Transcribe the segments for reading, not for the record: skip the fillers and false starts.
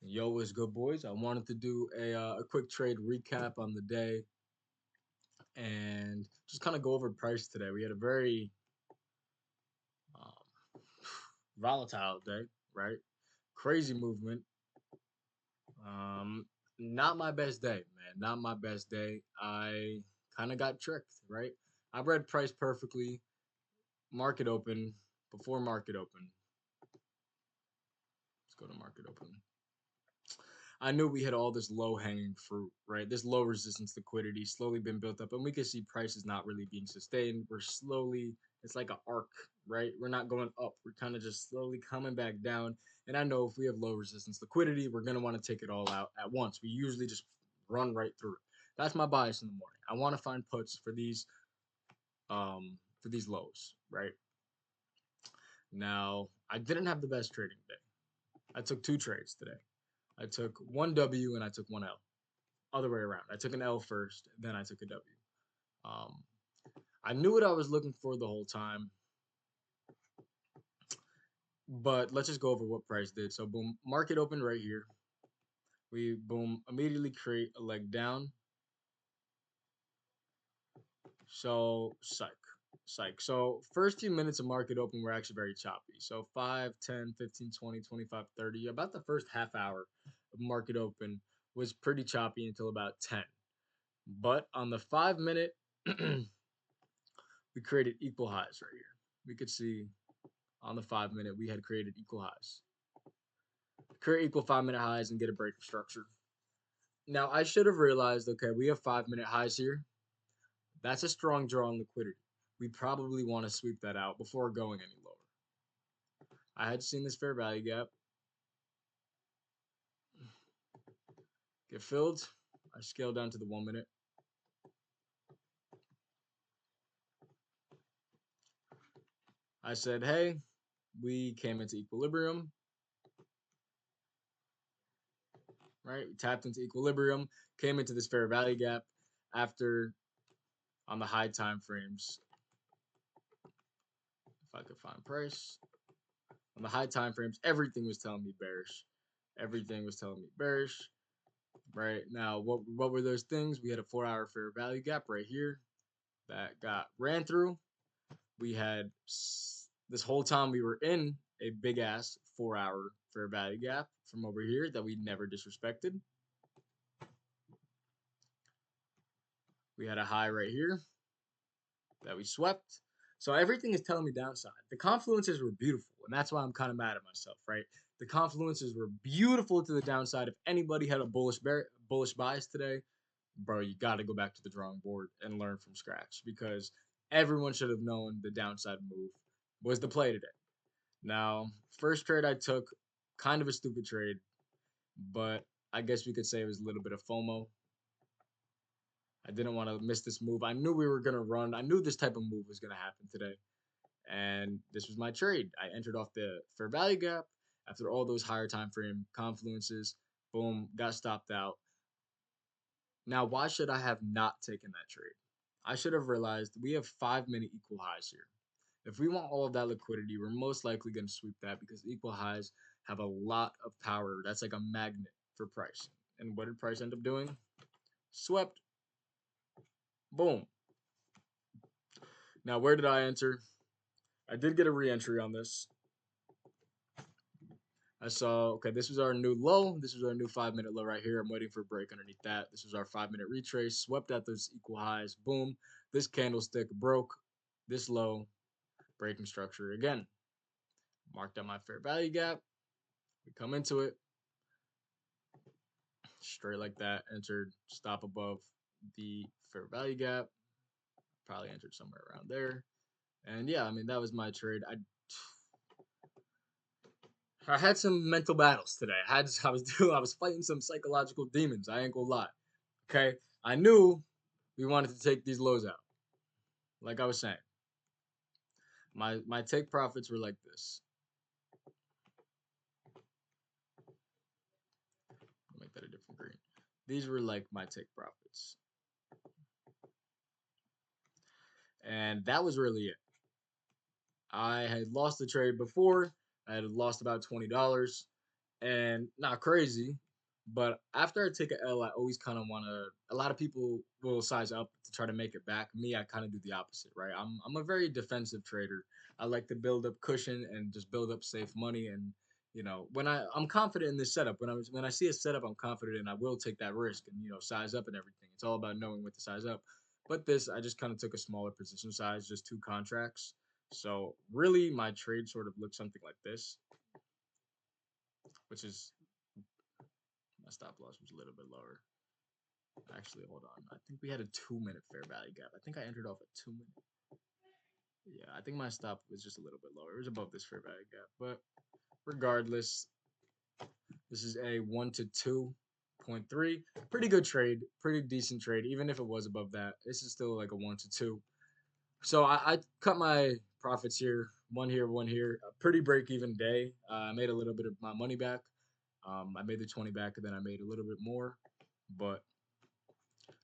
Yo, what's good, boys? I wanted to do a quick trade recap on the day and just kind of go over price today. We had a very um, volatile day, right? Crazy movement. Um, Not my best day, man. Not my best day. I kind of got tricked, right? I read price perfectly. Market open before market open. Let's go to market open. I knew we had all this low hanging fruit, right? This low resistance liquidity slowly been built up, and we can see prices not really being sustained. We're slowly, it's like an arc, right? We're not going up. We're kind of just slowly coming back down. And I know if we have low resistance liquidity, we're going to want to take it all out at once. We usually just run right through it. That's my bias in the morning. I want to find puts for these lows, right? Now, I didn't have the best trading day. I took two trades today. I took one W and I took one L. Other way around. I took an L first, then I took a W. Um, I knew what I was looking for the whole time, but let's just go over what price did. So boom, market open right here. We boom immediately create a leg down. So psych. So first few minutes of market open were actually very choppy. So 5, 10, 15, 20, 25, 30. About the first half hour of market open was pretty choppy until about 10. But on the 5 minute, we created equal highs right here. We could see on the 5 minute, we had created equal highs. Create equal 5 minute highs and get a break of structure. Now, I should have realized okay, we have 5 minute highs here. That's a strong draw on liquidity. We probably want to sweep that out before going any lower. I had seen this fair value gap get filled. I scaled down to the 1 minute. I said, hey, we came into equilibrium, right? We tapped into equilibrium, came into this fair value gap after on the high time frames. If I could find price on the high time frames, everything was telling me bearish. Everything was telling me bearish. Right now, what were those things? We had a 4 hour fair value gap right here that got ran through. We had this whole time we were in a big ass 4 hour fair value gap from over here that we never disrespected. We had a high right here that we swept. So everything is telling me downside. The confluences were beautiful, and that's why I'm kind of mad at myself, right? The confluences were beautiful to the downside. If anybody had a bullish bias today, bro, you got to go back to the drawing board and learn from scratch because everyone should have known the downside move was the play today. Now, first trade I took, kind of a stupid trade, but I guess we could say it was a little bit of FOMO. I didn't want to miss this move. I knew we were going to run. I knew this type of move was going to happen today. And this was my trade. I entered off the fair value gap after all those higher time frame confluences. Boom, got stopped out. Now, why should I have not taken that trade? I should have realized we have 5 minute equal highs here. If we want all of that liquidity, we're most likely going to sweep that because equal highs have a lot of power. That's like a magnet for price. And what did price end up doing? Swept. Boom. Now, where did I enter? I did get a re-entry on this. I saw, okay, this was our new low. This was our new 5 minute low right here. I'm waiting for a break underneath that. This was our 5 minute retrace. Swept at those equal highs. Boom. This candlestick broke this low, breaking structure again. Marked out my fair value gap. We come into it straight like that. Entered stop above the fair value gap. Probably entered somewhere around there. And yeah, I mean, that was my trade. I had some mental battles today. I was fighting some psychological demons. I ain't gonna lie. Okay, I knew we wanted to take these lows out. Like I was saying, my take profits were like this. I'll make that a different green. These were like my take profits, and that was really it. I had lost the trade before. I had lost about $20, and not crazy. But after I take a L, I always kind of want to. A lot of people will size up to try to make it back. Me, I kind of do the opposite, right? I'm a very defensive trader. I like to build up cushion and just build up safe money. And when I'm confident in this setup, when I see a setup I'm confident in, I will take that risk and size up and everything. It's all about knowing what to size up. But this, I just kind of took a smaller position size, just two contracts. So really, my trade sort of looks something like this, which is my stop loss was a little bit lower. Actually, hold on. I think we had a 2 minute fair value gap. I think I entered off at 2 minutes. Yeah, I think my stop was just a little bit lower. It was above this fair value gap. But regardless, this is a 1 to 2.3. Pretty good trade. Pretty decent trade. Even if it was above that, this is still like a 1 to 2. So I cut my profits here. One here, one here. A pretty break even day. I made a little bit of my money back. I made the 20 back and then I made a little bit more. But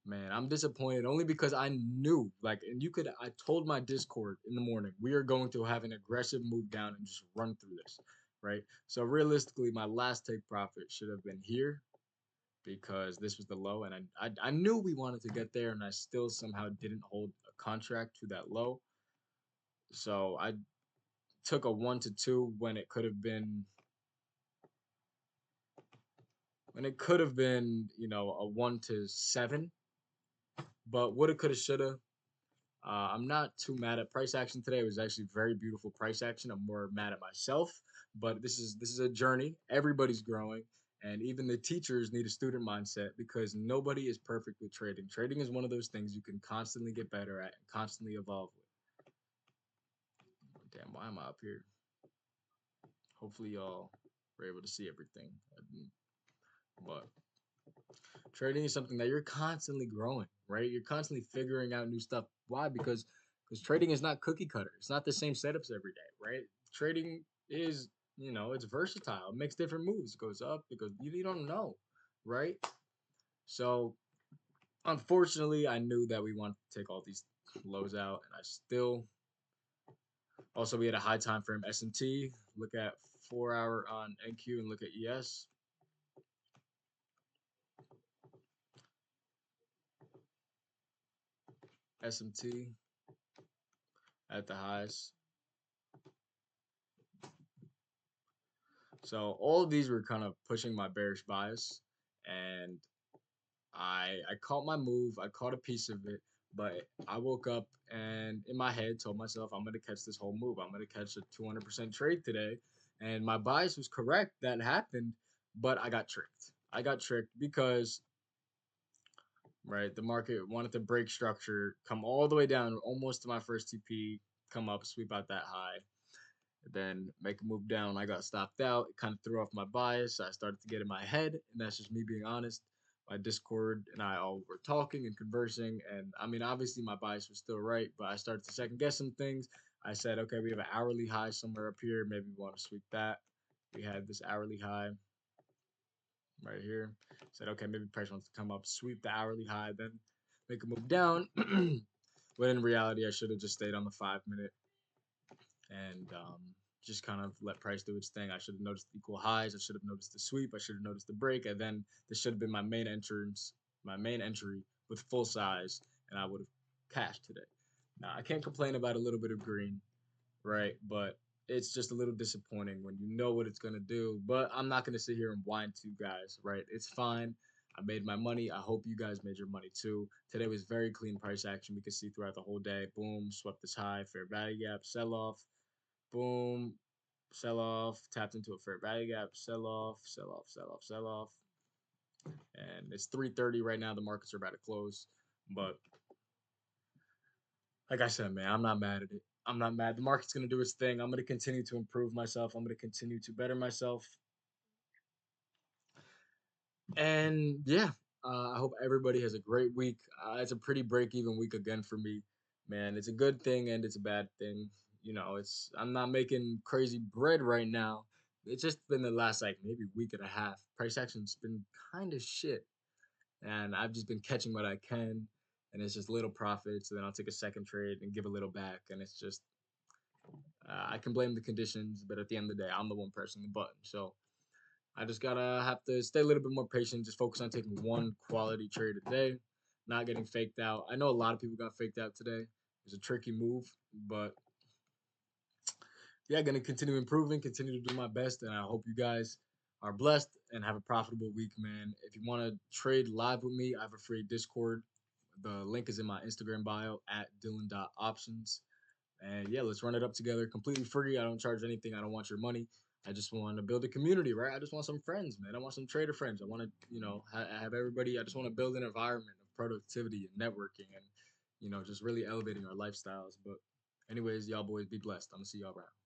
man, I'm disappointed only because I knew, like, and I told my Discord in the morning, we are going to have an aggressive move down and just run through this, right? So realistically, my last take profit should have been here because this was the low, and I knew we wanted to get there, and I still somehow didn't hold a contract to that low. So I took a 1 to 2 when it could have been, a 1 to 7, but woulda, coulda, shoulda. I'm not too mad at price action today. It was actually very beautiful price action. I'm more mad at myself, but this is a journey. Everybody's growing, and even the teachers need a student mindset because nobody is perfect with trading. Trading is one of those things you can constantly get better at and constantly evolve with. Damn, why am I up here? Hopefully y'all were able to see everything. But trading is something that you're constantly growing, right? You're constantly figuring out new stuff. Why? Because trading is not cookie cutter. It's not the same setups every day, right? Trading is, it's versatile. It makes different moves. It goes up, it goes, you don't know, right? So unfortunately, I knew that we wanted to take all these lows out, and I still also we had a high time frame SMT. Look at 4 hour on NQ and look at ES. SMT at the highs. So all of these were kind of pushing my bearish bias, and I caught my move. I caught a piece of it, but I woke up and in my head told myself I'm gonna catch this whole move. I'm gonna catch a 200% trade today, and my bias was correct. That happened, but I got tricked. I got tricked because right the market wanted to break structure, come all the way down almost to my first TP, come up, sweep out that high, then make a move down. I got stopped out. It kind of threw off my bias. I started to get in my head, and that's just me being honest. My Discord and I all were talking and conversing, and I mean, obviously, my bias was still right, but I started to second guess some things. I said, okay, we have an hourly high somewhere up here. Maybe we want to sweep that. We had this hourly high right here. Said, okay, maybe price wants to come up, sweep the hourly high, then make a move down. But in reality, I should have just stayed on the 5 minute and just kind of let price do its thing. I should have noticed equal highs. I should have noticed the sweep. I should have noticed the break, and then this should have been my main entrance, my main entry with full size, and I would have cashed today. Now I can't complain about a little bit of green, right? But it's just a little disappointing when you know what it's gonna do. But I'm not gonna sit here and whine to you guys, right? It's fine. I made my money. I hope you guys made your money too. Today was very clean price action. We could see throughout the whole day. Boom, swept this high, fair value gap, sell off, boom, sell off, tapped into a fair value gap, sell off, sell off, sell off, sell off. And it's 3:30 right now. The markets are about to close. But like I said, man, I'm not mad at it. I'm not mad. The market's gonna do its thing. I'm gonna continue to improve myself. I'm gonna continue to better myself. And yeah, I hope everybody has a great week. It's a pretty break-even week again for me, man. It's a good thing and it's a bad thing. It's I'm not making crazy bread right now. It's just been the last like maybe week and a half. Price action's been kind of shit, and I've just been catching what I can, and it's just little profits. And then I'll take a second trade and give a little back, and it's just I can blame the conditions, but at the end of the day, I'm the one pressing the button. So I just gotta have to stay a little bit more patient, just focus on taking one quality trade a day, not getting faked out. I know a lot of people got faked out today. It's a tricky move, but yeah, gonna continue improving, continue to do my best, and I hope you guys are blessed and have a profitable week, man. If you want to trade live with me, I have a free Discord. The link is in my Instagram bio at Dylan.options. And yeah, let's run it up together completely free. I don't charge anything. I don't want your money. I just want to build a community, right? I just want some friends, man. I want some trader friends. I want to, have everybody. I just want to build an environment of productivity and networking and, just really elevating our lifestyles. But, anyways, y'all boys be blessed. I'm going to see y'all around.